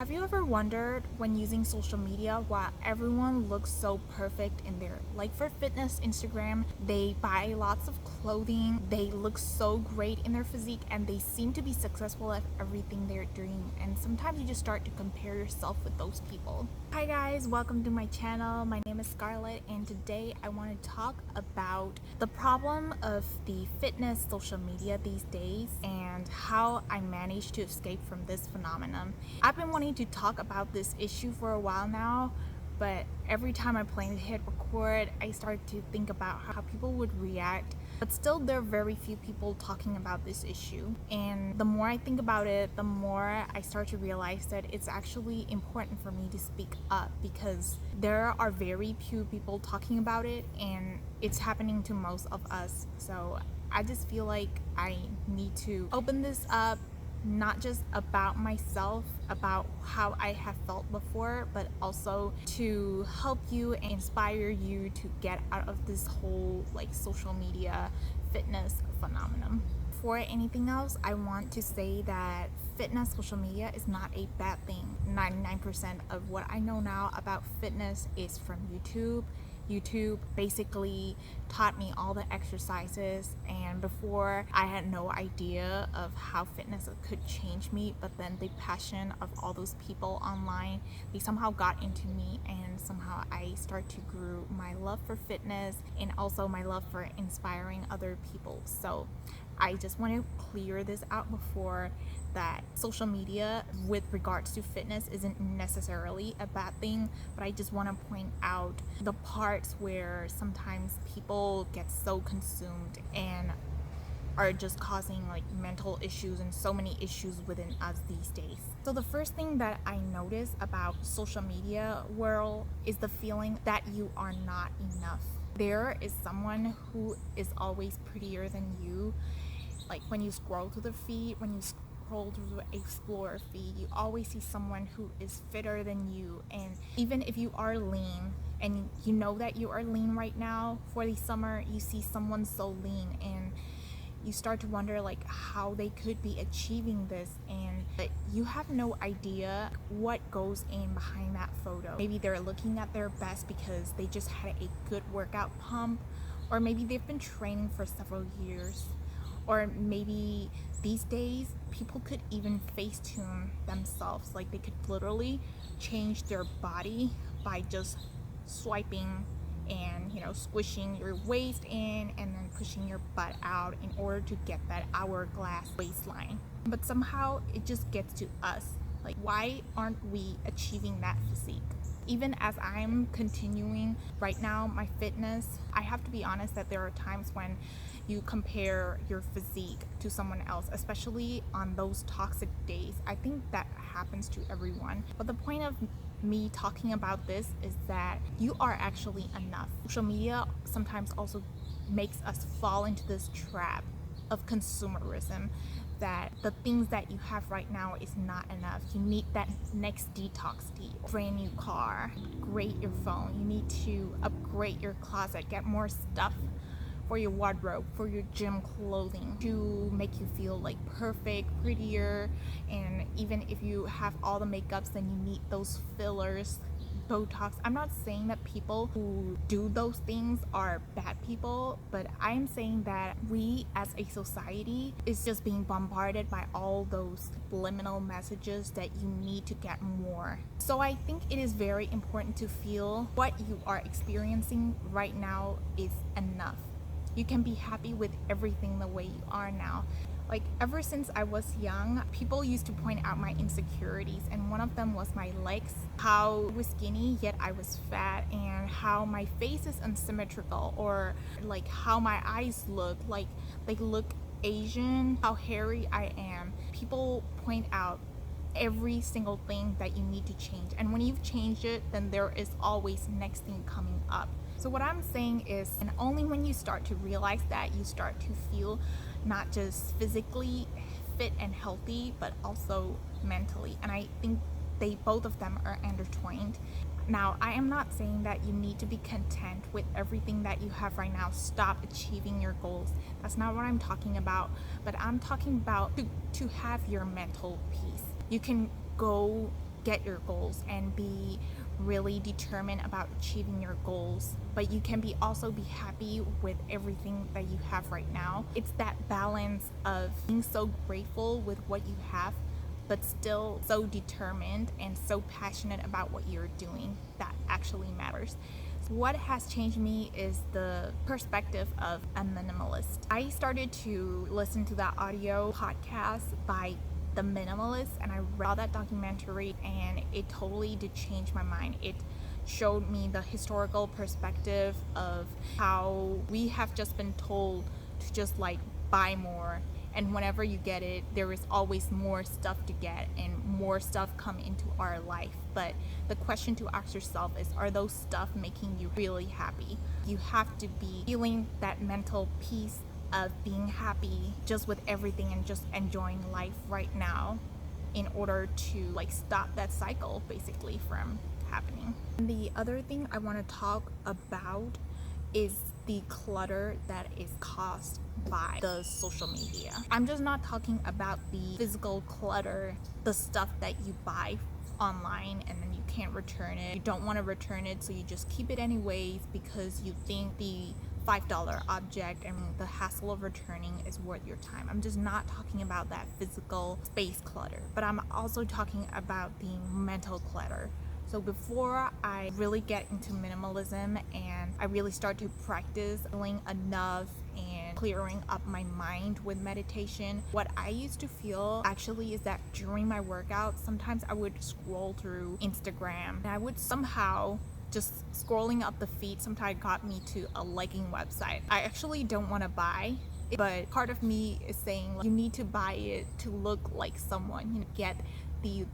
Have you ever wondered when using social media why everyone looks so perfect in there? Like for fitness Instagram, they buy lots of clothing, they look so great in their physique, and they seem to be successful at everything they're doing. And sometimes you just start to compare yourself with those people. Hi guys, welcome to my channel. My name is Scarlett, and today I want to talk about the problem of the fitness social media these days and how I managed to escape from this phenomenon. I've been wanting to talk about this issue for a while now, but every time I plan to hit record, I start to think about how people would react. But still, there are very few people talking about this issue. And the more I think about it, the more I start to realize that it's actually important for me to speak up because there are very few people talking about it, and it's happening to most of us. So I just feel like I need to open this up, not just about myself, about how I have felt before, but also to help you and inspire you to get out of this whole social media fitness phenomenon. Before anything else, I want to say that fitness social media is not a bad thing. 99% of what I know now about fitness is from YouTube. YouTube basically taught me all the exercises, and before I had no idea of how fitness could change me, but then the passion of all those people online, they somehow got into me, and somehow I start to grow my love for fitness and also my love for inspiring other people. So I just want to clear this out before that social media with regards to fitness isn't necessarily a bad thing, but I just want to point out the parts where sometimes people get so consumed and are just causing mental issues and so many issues within us these days. So the first thing that I notice about social media world is the feeling that you are not enough. There is someone who is always prettier than you. Like when you scroll through the feed, when you scroll through the Explorer feed, you always see someone who is fitter than you. And even if you are lean and you know that you are lean right now for the summer, you see someone so lean and you start to wonder how they could be achieving this, and you have no idea what goes in behind that photo. Maybe they're looking at their best because they just had a good workout pump, or maybe they've been training for several years, or maybe these days people could even Facetune themselves. Like they could literally change their body by just swiping and squishing your waist in and then pushing your butt out in order to get that hourglass waistline. But somehow it just gets to us. Like, why aren't we achieving that physique? Even as I'm continuing right now my fitness, I have to be honest that there are times when you compare your physique to someone else, especially on those toxic days. I think that happens to everyone. But the point of me talking about this is that you are actually enough. Social media sometimes also makes us fall into this trap of consumerism, that the things that you have right now is not enough. You need that next detox deal, brand new car, upgrade your phone. You need to upgrade your closet, get more stuff for your wardrobe, for your gym clothing to make you feel perfect, prettier. And even if you have all the makeups, then you need those fillers, Botox. I'm not saying that people who do those things are bad people, but I'm saying that we as a society is just being bombarded by all those subliminal messages that you need to get more. So I think it is very important to feel what you are experiencing right now is enough. You can be happy with everything the way you are now. Ever since I was young, people used to point out my insecurities, and one of them was my legs, how I was skinny yet I was fat, and how my face is unsymmetrical, or how my eyes look like they look Asian, how hairy I am. People point out every single thing that you need to change, and when you've changed it, then there is always next thing coming up. So what I'm saying is, and only when you start to realize that, you start to feel not just physically fit and healthy, but also mentally. And I think both of them are intertwined. Now, I am not saying that you need to be content with everything that you have right now. Stop achieving your goals. That's not what I'm talking about. But I'm talking about to have your mental peace. You can go get your goals and be really determined about achieving your goals, but you can also be happy with everything that you have right now. It's that balance of being so grateful with what you have, but still so determined and so passionate about what you're doing that actually matters. What has changed me is the perspective of a minimalist. I started to listen to that audio podcast by The Minimalist, and I read that documentary, and it totally did change my mind. It showed me the historical perspective of how we have just been told to just like buy more, and whenever you get it, there is always more stuff to get and more stuff come into our life. But the question to ask yourself is, are those stuff making you really happy? You have to be feeling that mental peace of being happy just with everything and just enjoying life right now in order to like stop that cycle basically from happening. And the other thing I want to talk about is the clutter that is caused by the social media. I'm just not talking about the physical clutter, the stuff that you buy online and then you can't return it. You don't want to return it, so you just keep it anyways because you think the $5 object and the hassle of returning is worth your time. I'm just not talking about that physical space clutter, but I'm also talking about the mental clutter. So before I really get into minimalism and I really start to practice feeling enough and clearing up my mind with meditation, what I used to feel actually is that during my workout, sometimes I would scroll through Instagram and I would somehow just scrolling up the feed sometimes got me to a legging website. I actually don't want to buy it, but part of me is saying like, you need to buy it to look like someone, get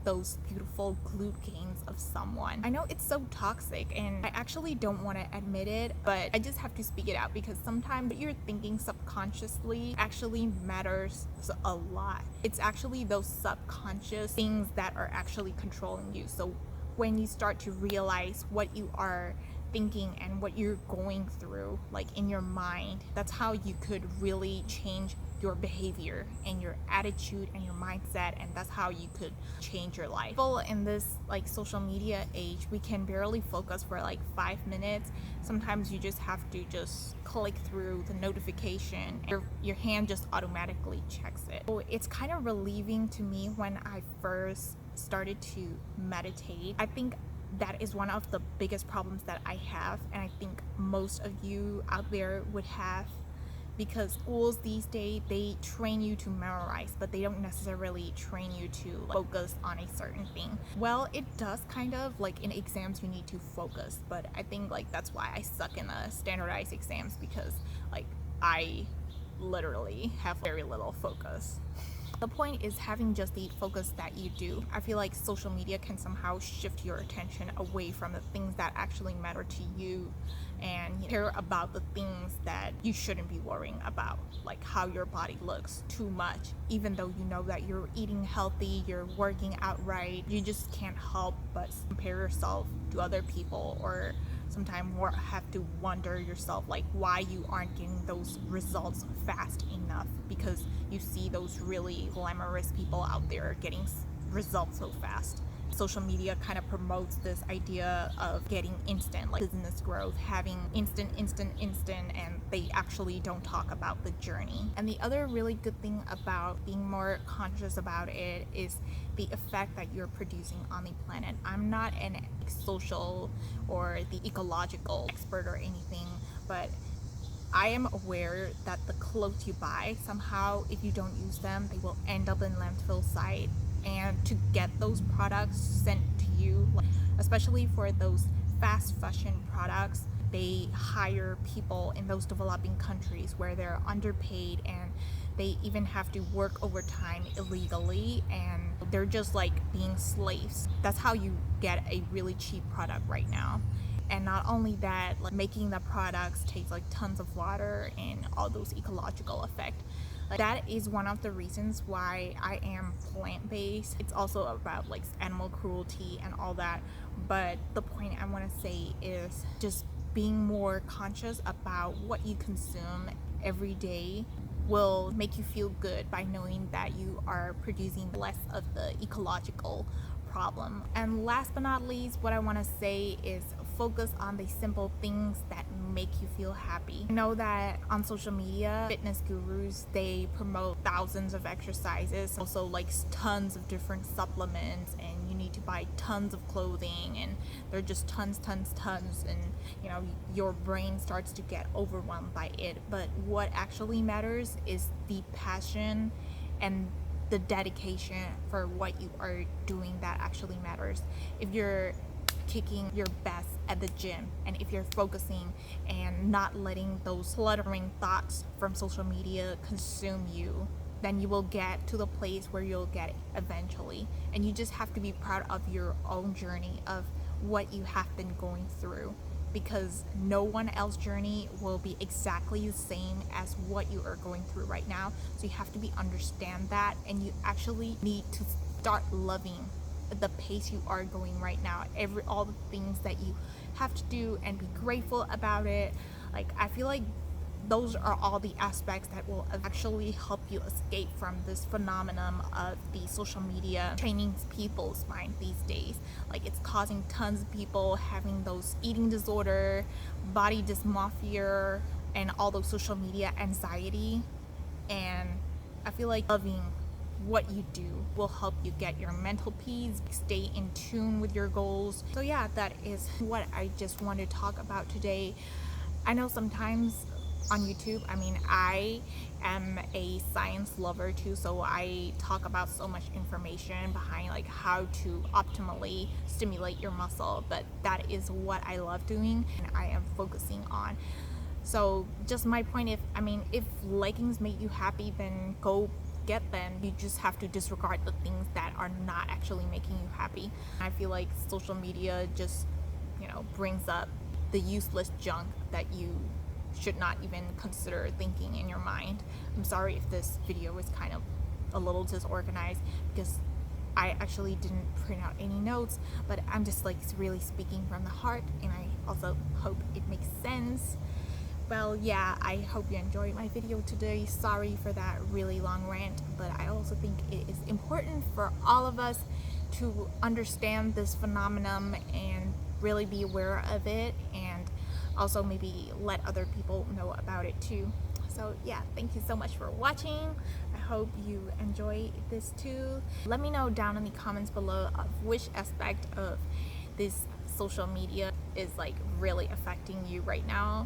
those beautiful glute gains of someone. I know it's so toxic and I actually don't want to admit it, but I just have to speak it out because sometimes what you're thinking subconsciously actually matters a lot. It's actually those subconscious things that are actually controlling you. So when you start to realize what you are thinking and what you're going through like in your mind, that's how you could really change your behavior and your attitude and your mindset, and that's how you could change your life. People in this like social media age, we can barely focus for like 5 minutes. Sometimes you just have to just click through the notification and your hand just automatically checks it. So it's kind of relieving to me when I first started to meditate. I think that is one of the biggest problems that I have, and I think most of you out there would have, because schools these days, they train you to memorize, but they don't necessarily train you to focus on a certain thing. Well, it does kind of, like in exams you need to focus, but I think like that's why I suck in the standardized exams, because like I literally have very little focus. The point is having just the focus that you do. I feel like social media can somehow shift your attention away from the things that actually matter to you and care about the things that you shouldn't be worrying about, like how your body looks too much. Even though you know that you're eating healthy, you're working out right, you just can't help but compare yourself to other people, or sometimes have to wonder yourself like why you aren't getting those results fast enough, because you see those really glamorous people out there getting results so fast. Social media kind of promotes this idea of getting instant, like business growth, having instant, and they actually don't talk about the journey. And the other really good thing about being more conscious about it is the effect that you're producing on the planet. I'm not an social or the ecological expert or anything, but I am aware that the clothes you buy, somehow if you don't use them, they will end up in landfill site. And to get those products sent to you, especially for those fast fashion products, they hire people in those developing countries where they're underpaid and they even have to work overtime illegally, and they're just like being slaves. That's how you get a really cheap product right now. And not only that, like making the products takes like tons of water and all those ecological effects. Like, that is one of the reasons why I am plant-based. It's also about like animal cruelty and all that, but the point I want to say is just being more conscious about what you consume every day will make you feel good by knowing that you are producing less of the ecological problem. And last but not least, what I want to say is focus on the simple things that make you feel happy. I know that on social media, fitness gurus, they promote thousands of exercises, also like tons of different supplements, and you need to buy tons of clothing, and they're just tons, and you know, your brain starts to get overwhelmed by it. But what actually matters is the passion and the dedication for what you are doing that actually matters. If you're kicking your best at the gym, and if you're focusing and not letting those cluttering thoughts from social media consume you, then you will get to the place where you'll get eventually. And you just have to be proud of your own journey, of what you have been going through, because no one else's journey will be exactly the same as what you are going through right now. So you have to understand that, and you actually need to start loving the pace you are going right now, all the things that you have to do, and be grateful about it. Like, I feel like those are all the aspects that will actually help you escape from this phenomenon of the social media training people's mind these days. Like, it's causing tons of people having those eating disorder, body dysmorphia, and all those social media anxiety. And I feel like loving what you do will help you get your mental peace, stay in tune with your goals. So yeah, that is what I just want to talk about today. I know sometimes on YouTube, I am a science lover too, so I talk about so much information behind like how to optimally stimulate your muscle, but that is what I love doing and I am focusing on. So just my point, if leggings make you happy, then go get them. You just have to disregard the things that are not actually making you happy. I feel like social media just, brings up the useless junk that you should not even consider thinking in your mind. I'm sorry if this video is kind of a little disorganized, because I actually didn't print out any notes, but I'm just like really speaking from the heart, and I also hope it makes sense. Well, yeah, I hope you enjoyed my video today. Sorry for that really long rant, but I also think it is important for all of us to understand this phenomenon and really be aware of it, and also maybe let other people know about it too. So yeah, thank you so much for watching. I hope you enjoy this too. Let me know down in the comments below of which aspect of this social media is like really affecting you right now,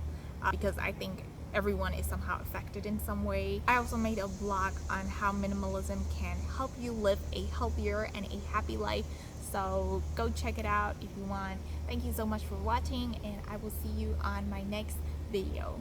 because I think everyone is somehow affected in some way. I also made a blog on how minimalism can help you live a healthier and a happy life, so go check it out if you want. Thank you so much for watching, and I will see you on my next video.